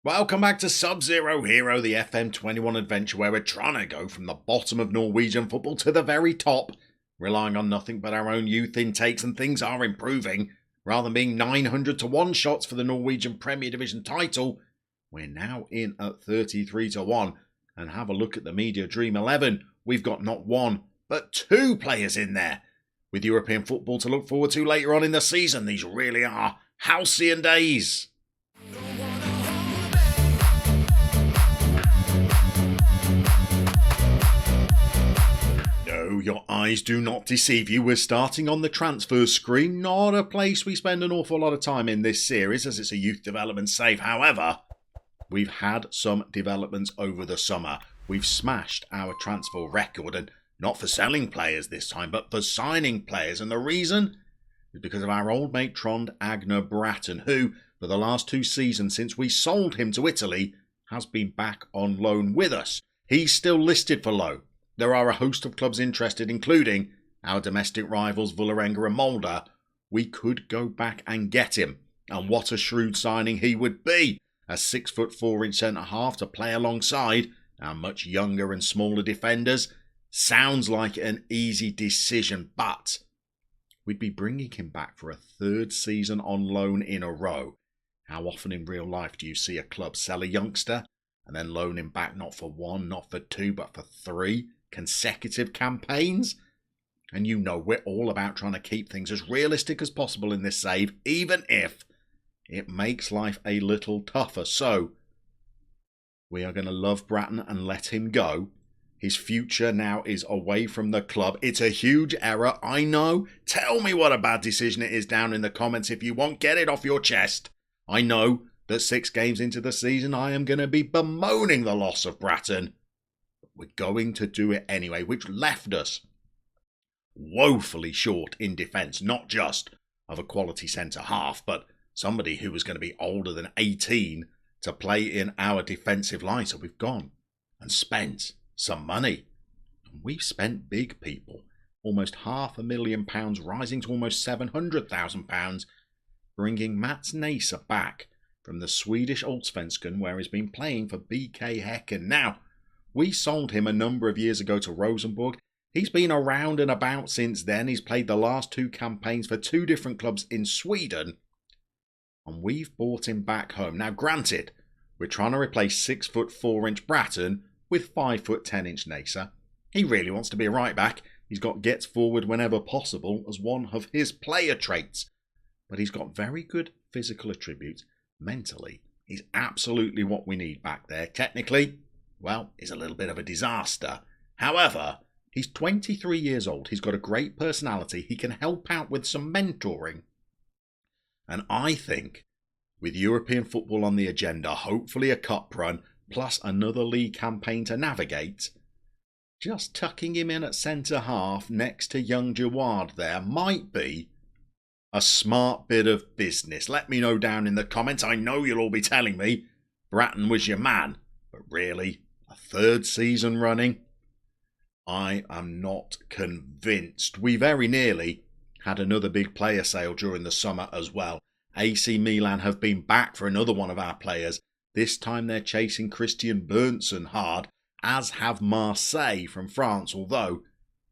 Welcome back to Sub-Zero Hero, the FM21 adventure where we're trying to go from the bottom of Norwegian football to the very top, relying on nothing but our own youth intakes, and things are improving. Rather than being 900 to 1 shots for the Norwegian Premier Division title, we're now in at 33 to 1. And have a look at the Media Dream 11. We've got not one, but two players in there. With European football to look forward to later on in the season, these really are halcyon days. No, your eyes do not deceive you. We're starting on the transfer screen, not a place we spend an awful lot of time in this series as it's a youth development save. However, we've had some developments over the summer. We've smashed our transfer record, and not for selling players this time, but for signing players. And the reason is because of our old mate Trond Agner Bratton, who, for the last 2 seasons since we sold him to Italy, has been back on loan with us. He's still listed for loan. There are a host of clubs interested, including our domestic rivals Vålerenga and Molde. We could go back and get him. And what a shrewd signing he would be. A 6'4" centre-half to play alongside our much younger and smaller defenders. Sounds like an easy decision, but we'd be bringing him back for a 3rd season on loan in a row. How often in real life do you see a club sell a youngster and then loan him back not for 1, not for 2, but for 3 consecutive campaigns? And you know we're all about trying to keep things as realistic as possible in this save, even if it makes life a little tougher. So we are going to love Bratton and let him go. His future now is away from the club. It's a huge error, I know. Tell me what a bad decision it is down in the comments if you want. Get it off your chest. I know that 6 games into the season I am going to be bemoaning the loss of Bratton. But we're going to do it anyway, which left us woefully short in defence, not just of a quality centre-half, but somebody who was going to be older than 18 to play in our defensive line. So we've gone and spent some money. And we've spent big, people. Almost £500,000, rising to almost £700,000, bringing Mats Neser back from the Swedish Allsvenskan, where he's been playing for BK Häcken. Now, we sold him a number of years ago to Rosenborg. He's been around and about since then. He's played the last 2 campaigns for 2 different clubs in Sweden. And we've brought him back home. Now, granted, we're trying to replace 6'4" Bratton with 5'10" Neser. He really wants to be a right back. He's got gets forward whenever possible as one of his player traits. But he's got very good physical attributes. Mentally, he's absolutely what we need back there. Technically, well, he's a little bit of a disaster. However, he's 23 years old. He's got a great personality. He can help out with some mentoring. And I think, with European football on the agenda, hopefully a cup run, plus another league campaign to navigate, just tucking him in at centre-half next to young Jawad there might be a smart bit of business. Let me know down in the comments. I know you'll all be telling me Bratton was your man, but really, a 3rd season running? I am not convinced. We very nearly had another big player sale during the summer as well. AC Milan have been back for another one of our players. This time they're chasing Christian Berntsen hard, as have Marseille from France, although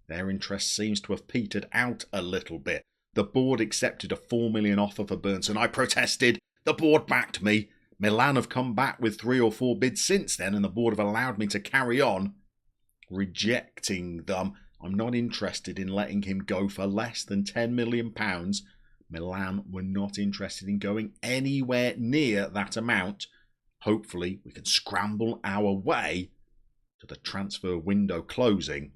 their interest seems to have petered out a little bit. The board accepted a $4 million offer for Berntsen. I protested. The board backed me. Milan have come back with 3 or 4 bids since then, and the board have allowed me to carry on, rejecting them. I'm not interested in letting him go for less than £10 million. Milan were not interested in going anywhere near that amount. Hopefully, we can scramble our way to the transfer window closing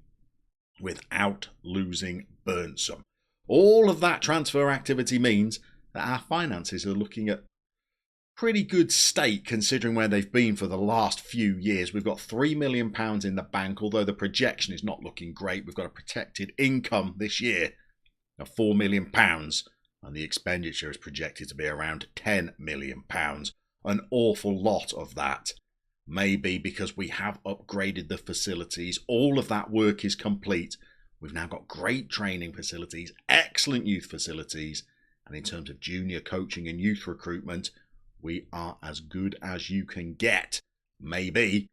without losing Berntsen. All of that transfer activity means that our finances are looking at pretty good state considering where they've been for the last few years. We've got £3 million in the bank, although the projection is not looking great. We've got a protected income this year of £4 million, and the expenditure is projected to be around £10 million. An awful lot of that may be because we have upgraded the facilities. All of that work is complete. We've now got great training facilities, excellent youth facilities, and in terms of junior coaching and youth recruitment, we are as good as you can get. Maybe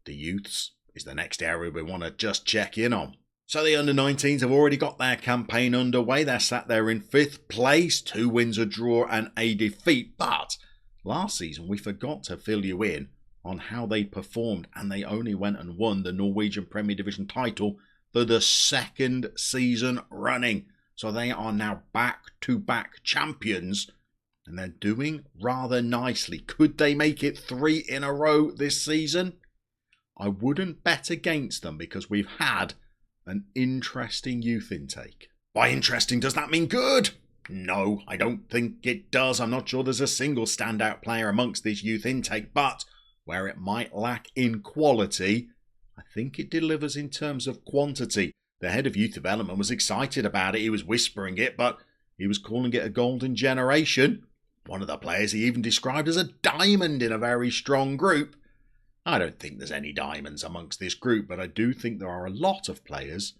the youths is the next area we want to just check in on. So the under-19s have already got their campaign underway. They're sat there in 5th place, 2 wins, a draw and a defeat. But last season we forgot to fill you in on how they performed, and they only went and won the Norwegian Premier Division title for the 2nd season running. So they are now back-to-back champions, and they're doing rather nicely. Could they make it 3 in a row this season? I wouldn't bet against them because we've had an interesting youth intake. By interesting, does that mean good? No, I don't think it does. I'm not sure there's a single standout player amongst this youth intake, but where it might lack in quality, I think it delivers in terms of quantity. The head of youth development was excited about it. He was whispering it, but he was calling it a golden generation. One of the players he even described as a diamond in a very strong group. I don't think there's any diamonds amongst this group, but I do think there are a lot of players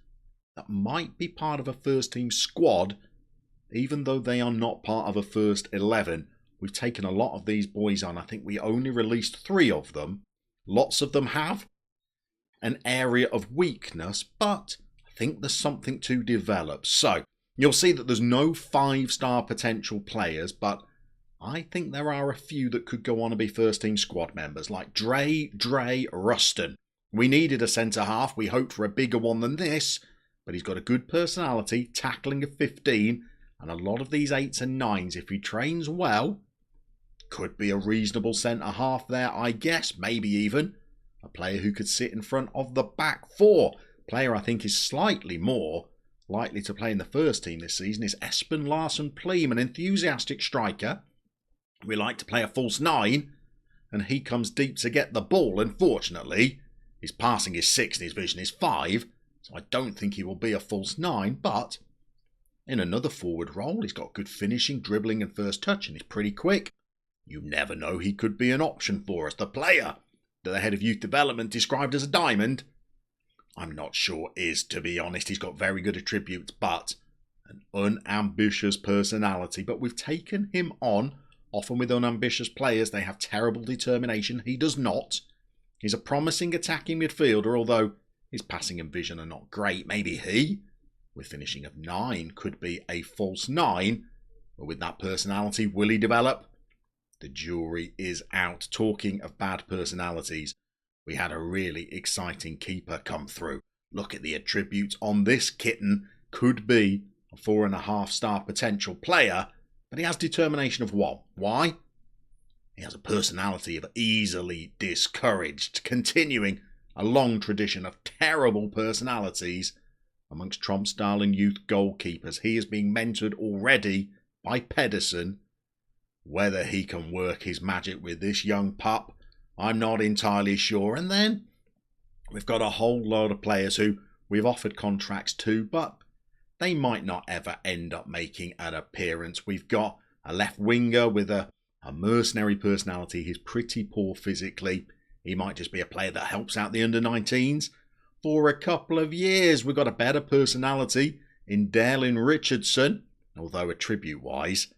that might be part of a first team squad, even though they are not part of a first 11. We've taken a lot of these boys on. I think we only released 3 of them. Lots of them have an area of weakness, but I think there's something to develop. So you'll see that there's no 5-star potential players, but I think there are a few that could go on and be first team squad members, like Dre Ruston. We needed a centre-half. We hoped for a bigger one than this, but he's got a good personality, tackling of 15, and a lot of these 8s and 9s, if he trains well, could be a reasonable centre-half there, I guess, maybe even a player who could sit in front of the back 4. Player I think is slightly more likely to play in the first team this season is Espen Larsen Pleam, an enthusiastic striker. We like to play a false 9, and he comes deep to get the ball. Unfortunately, his passing is 6 and his vision is 5, so I don't think he will be a false 9, but in another forward role, he's got good finishing, dribbling and first touch, and he's pretty quick. You never know, he could be an option for us. The player that the head of youth development described as a diamond, I'm not sure is, to be honest. He's got very good attributes, but an unambitious personality. But we've taken him on. Often with unambitious players, they have terrible determination. He does not. He's a promising attacking midfielder, although his passing and vision are not great. Maybe he, with finishing of 9, could be a false 9. But with that personality, will he develop? The jury is out. Talking of bad personalities, we had a really exciting keeper come through. Look at the attributes on this kitten. Could be a 4.5-star potential player, but he has determination of 1. Why? He has a personality of easily discouraged, continuing a long tradition of terrible personalities amongst Tromsdalen youth goalkeepers. He is being mentored already by Pedersen. Whether he can work his magic with this young pup, I'm not entirely sure. And then we've got a whole load of players who we've offered contracts to, but they might not ever end up making an appearance. We've got a left winger with a mercenary personality. He's pretty poor physically. He might just be a player that helps out the under-19s for a couple of years. We've got a better personality in Darlin Richardson, although attribute-wise,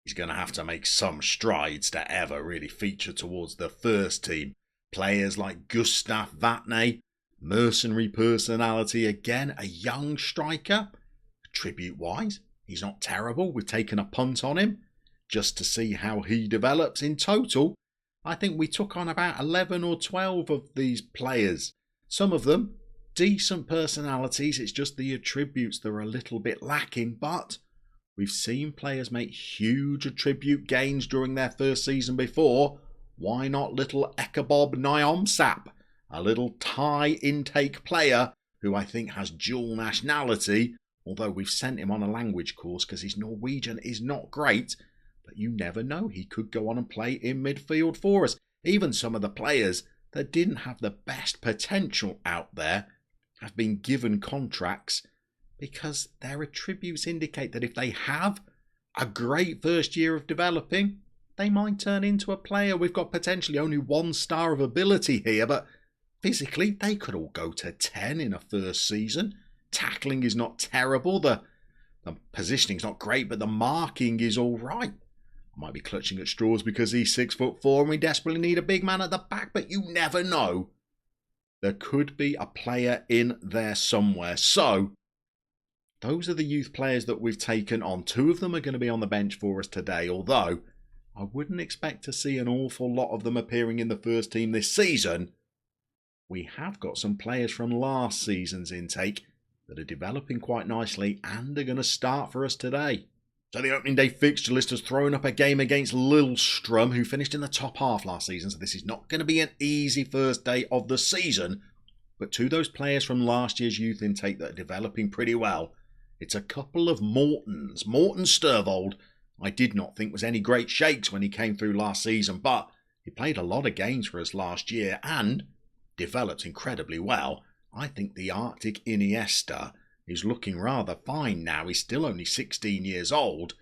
he's going to have to make some strides to ever really feature towards the first team. Players like Gustav Vatne, mercenary personality, again, a young striker. Attribute-wise, he's not terrible. We've taken a punt on him just to see how he develops. In total, I think we took on about 11 or 12 of these players. Some of them, decent personalities. It's just the attributes that are a little bit lacking, but we've seen players make huge attribute gains during their first season before. Why not little Ekabob Nyomsap, a little Thai intake player who I think has dual nationality, although we've sent him on a language course because his Norwegian is not great, but you never know, he could go on and play in midfield for us. Even some of the players that didn't have the best potential out there have been given contracts because their attributes indicate that if they have a great first year of developing, they might turn into a player. We've got potentially only 1 star of ability here, but physically they could all go to 10 in a first season. Tackling is not terrible. The positioning is not great, but the marking is all right. Might be clutching at straws because he's 6'4" and we desperately need a big man at the back, but you never know. There could be a player in there somewhere. So, those are the youth players that we've taken on. 2 of them are going to be on the bench for us today, although I wouldn't expect to see an awful lot of them appearing in the first team this season. We have got some players from last season's intake that are developing quite nicely and are going to start for us today. So the opening day fixture list has thrown up a game against Lillestrøm, who finished in the top half last season, so this is not going to be an easy first day of the season. But to those players from last year's youth intake that are developing pretty well, it's a couple of Mortens. Morten Størvold, I did not think was any great shakes when he came through last season, but he played a lot of games for us last year and developed incredibly well. I think the Arctic Iniesta is looking rather fine now. He's still only 16 years old,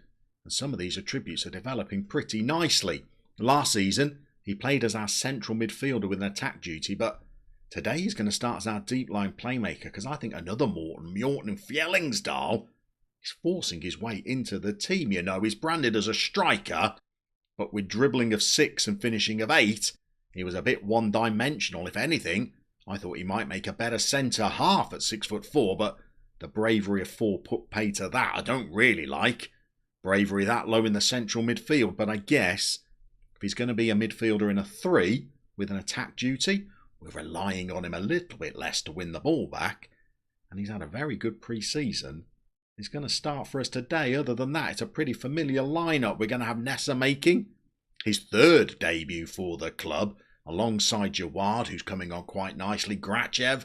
and some of these attributes are developing pretty nicely. Last season, he played as our central midfielder with an attack duty, but today he's going to start as our deep line playmaker, because I think another Morten Fjellingsdal is forcing his way into the team. You know, he's branded as a striker, but with dribbling of 6 and finishing of 8, he was a bit one-dimensional. If anything, I thought he might make a better centre half at 6'4", but the bravery of 4 put pay to that I don't really like. Bravery that low in the central midfield, but I guess if he's going to be a midfielder in a 3 with an attack duty, we're relying on him a little bit less to win the ball back, and he's had a very good pre-season. He's going to start for us today. Other than that, it's a pretty familiar lineup. We're going to have Nessa making his 3rd debut for the club, alongside Jawad, who's coming on quite nicely. Grachev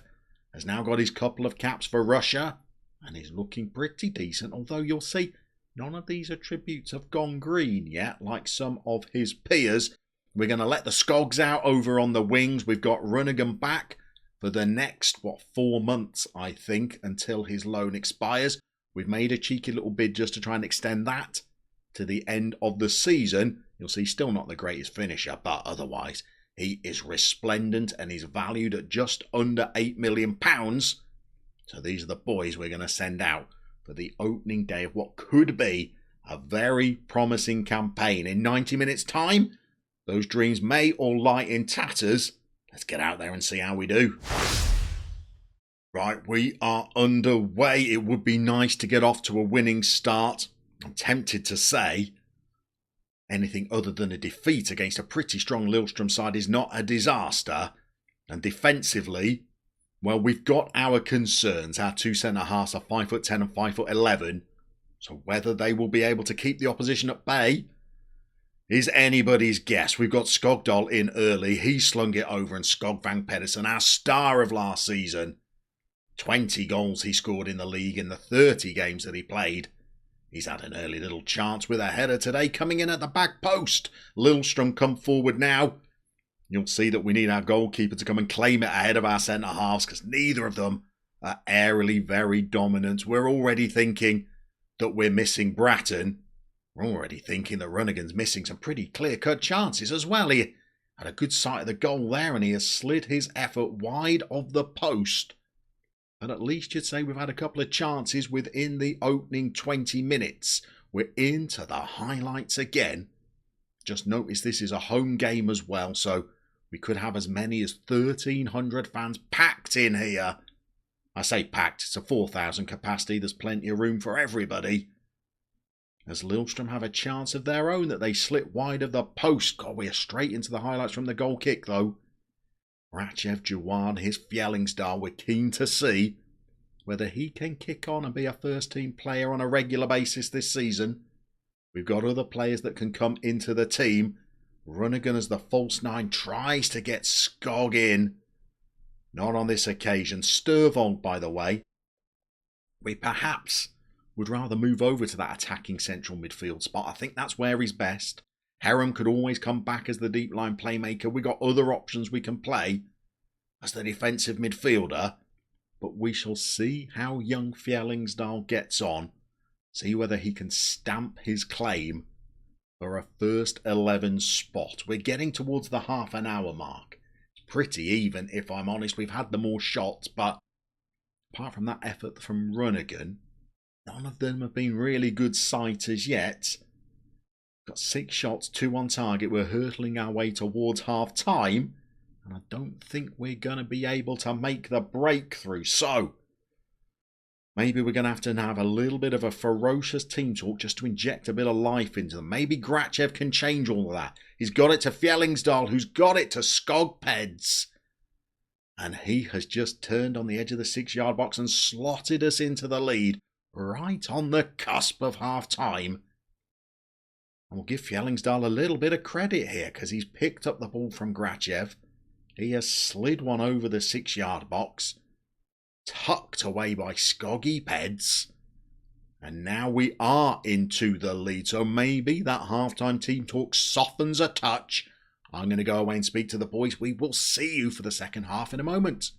has now got his couple of caps for Russia and is looking pretty decent, although you'll see none of these attributes have gone green yet, like some of his peers. We're going to let the Skogs out over on the wings. We've got Runnigan back for the next, 4 months, I think, until his loan expires. We've made a cheeky little bid just to try and extend that to the end of the season. You'll see still not the greatest finisher, but otherwise he is resplendent and he's valued at just under £8 million. So these are the boys we're going to send out for the opening day of what could be a very promising campaign. In 90 minutes' time, those dreams may all lie in tatters. Let's get out there and see how we do. Right, we are underway. It would be nice to get off to a winning start. I'm tempted to say anything other than a defeat against a pretty strong Lillestrøm side is not a disaster. And defensively, well, we've got our concerns. Our 2 centre-halves are 5'10" and 5'11". So whether they will be able to keep the opposition at bay is anybody's guess. We've got Skogdal in early. He slung it over, and Skog Van Pedersen, our star of last season, 20 goals he scored in the league in the 30 games that he played. He's had an early little chance with a header today coming in at the back post. Lillestrøm come forward now. You'll see that we need our goalkeeper to come and claim it ahead of our centre-halves, because neither of them are airily very dominant. We're already thinking that we're missing Bratton. We're already thinking that Runnigan's missing some pretty clear-cut chances as well. He had a good sight of the goal there, and he has slid his effort wide of the post. But at least you'd say we've had a couple of chances within the opening 20 minutes. We're into the highlights again. Just notice this is a home game as well, so we could have as many as 1,300 fans packed in here. I say packed, it's a 4,000 capacity. There's plenty of room for everybody. As Lillestrøm have a chance of their own that they slip wide of the post. God, we are straight into the highlights from the goal kick, though. Grachev, Jawad, his Fjellingsdal, we're keen to see whether he can kick on and be a first-team player on a regular basis this season. We've got other players that can come into the team. Runnigan as the false 9 tries to get Skog in. Not on this occasion. Størvold, by the way. We perhaps would rather move over to that attacking central midfield spot. I think that's where he's best. Heron could always come back as the deep line playmaker. We've got other options we can play as the defensive midfielder. But we shall see how young Fjellingsdal gets on. See whether he can stamp his claim for a first 11 spot. We're getting towards the half an hour mark. It's pretty even, if I'm honest. We've had the more shots, but apart from that effort from Runnigan, none of them have been really good sighters yet. Got 6 shots, 2 on target. We're hurtling our way towards half time. And I don't think we're going to be able to make the breakthrough. So, maybe we're going to have a little bit of a ferocious team talk just to inject a bit of life into them. Maybe Grachev can change all of that. He's got it to Fjellingsdal, who's got it to Skogpeds. And he has just turned on the edge of the 6-yard box and slotted us into the lead right on the cusp of half-time. And we'll give Fjellingsdal a little bit of credit here because he's picked up the ball from Grachev. He has slid one over the 6-yard box, tucked away by Skogpeds. And now we are into the lead. So maybe that half-time team talk softens a touch. I'm going to go away and speak to the boys. We will see you for the second half in a moment.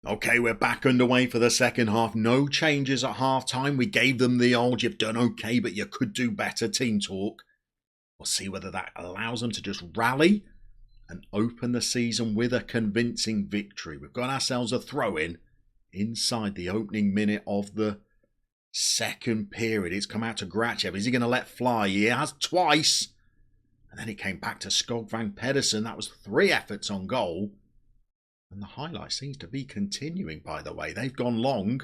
Okay, we're back underway for the second half. No changes at half-time. We gave them the old, you've done okay, but you could do better team talk. We'll see whether that allows them to just rally and open the season with a convincing victory. We've got ourselves a throw-in inside the opening minute of the second period. It's come out to Grachev. Is he going to let fly? He has twice. And then it came back to Skogvang Pedersen. That was 3 efforts on goal. And the highlight seems to be continuing, by the way. They've gone long.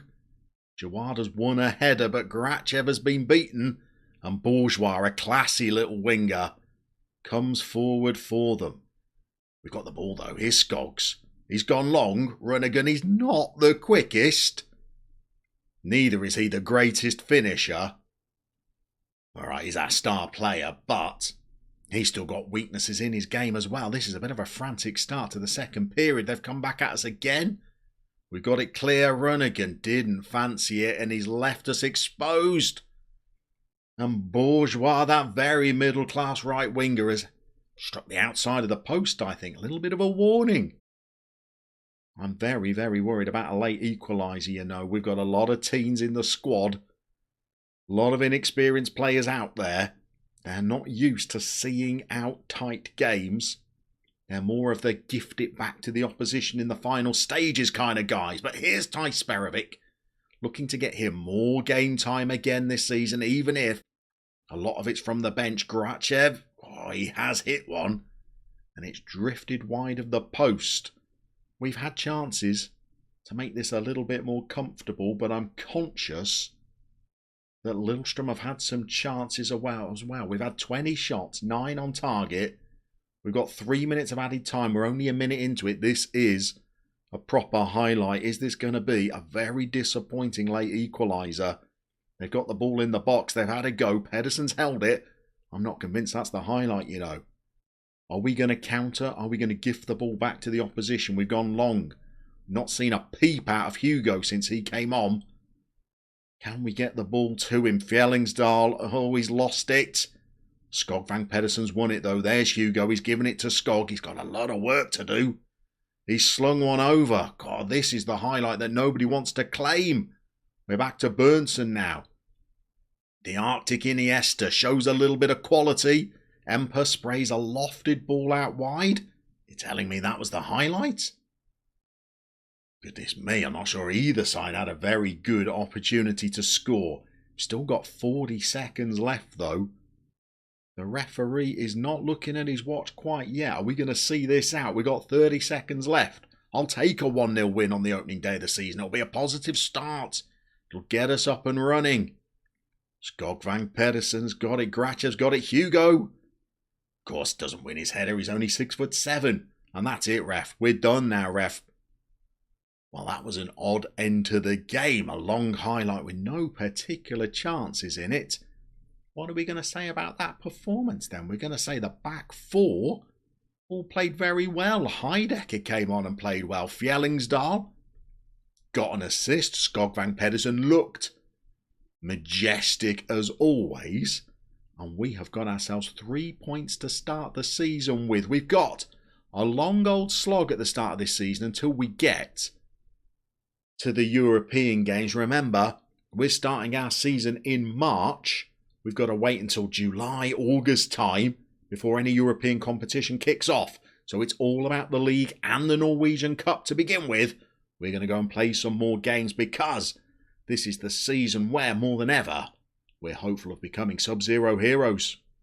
Jawada's won a header, but Grachev has been beaten. And Bourgeois, a classy little winger, comes forward for them. We've got the ball, though. Here's Skogs. He's gone long. Runnigan, he's not the quickest. Neither is he the greatest finisher. All right, he's our star player, but he's still got weaknesses in his game as well. This is a bit of a frantic start to the second period. They've come back at us again. We've got it clear. Runnigan didn't fancy it, and he's left us exposed. And Bourgeois, that very middle-class right winger, has struck the outside of the post, I think. A little bit of a warning. I'm very, very worried about a late equaliser, you know. We've got a lot of teens in the squad. A lot of inexperienced players out there. They're not used to seeing out tight games. They're more of the gift it back to the opposition in the final stages kind of guys. But here's Tisperovic, looking to get him more game time again this season, even if a lot of it's from the bench. Grachev, he has hit one, and it's drifted wide of the post. We've had chances to make this a little bit more comfortable, but I'm conscious that Lillström have had some chances as well. We've had 20 shots, 9 on target. We've got 3 minutes of added time. We're only a minute into it. This is a proper highlight. Is this going to be a very disappointing late equaliser? They've got the ball in the box. They've had a go. Pedersen's held it. I'm not convinced that's the highlight, you know. Are we going to counter? Are we going to gift the ball back to the opposition? We've gone long. Not seen a peep out of Hugo since he came on. Can we get the ball to him? Fjellingsdal, oh, he's lost it. Skogvang Pedersen's won it, though. There's Hugo. He's given it to Skog. He's got a lot of work to do. He's slung one over. God, this is the highlight that nobody wants to claim. We're back to Berntsson now. The Arctic Iniesta shows a little bit of quality. Emper sprays a lofted ball out wide. You're telling me that was the highlight? Goodness me, I'm not sure either side had a very good opportunity to score. Still got 40 seconds left, though. The referee is not looking at his watch quite yet. Are we going to see this out? We've got 30 seconds left. I'll take a 1-0 win on the opening day of the season. It'll be a positive start. It'll get us up and running. Skogvang Pedersen's got it. Grachev's got it. Hugo, of course, doesn't win his header. He's only 6'7". And that's it, ref. We're done now, ref. Well, that was an odd end to the game. A long highlight with no particular chances in it. What are we going to say about that performance then? We're going to say the back four all played very well. Heidecker came on and played well. Fjellingsdal got an assist. Skogvang Pedersen looked majestic as always. And we have got ourselves 3 points to start the season with. We've got a long old slog at the start of this season until we get to the European games. Remember, we're starting our season in March. We've got to wait until July, August time before any European competition kicks off. So it's all about the league and the Norwegian Cup to begin with. We're going to go and play some more games because this is the season where, more than ever, we're hopeful of becoming Sub-Zero heroes.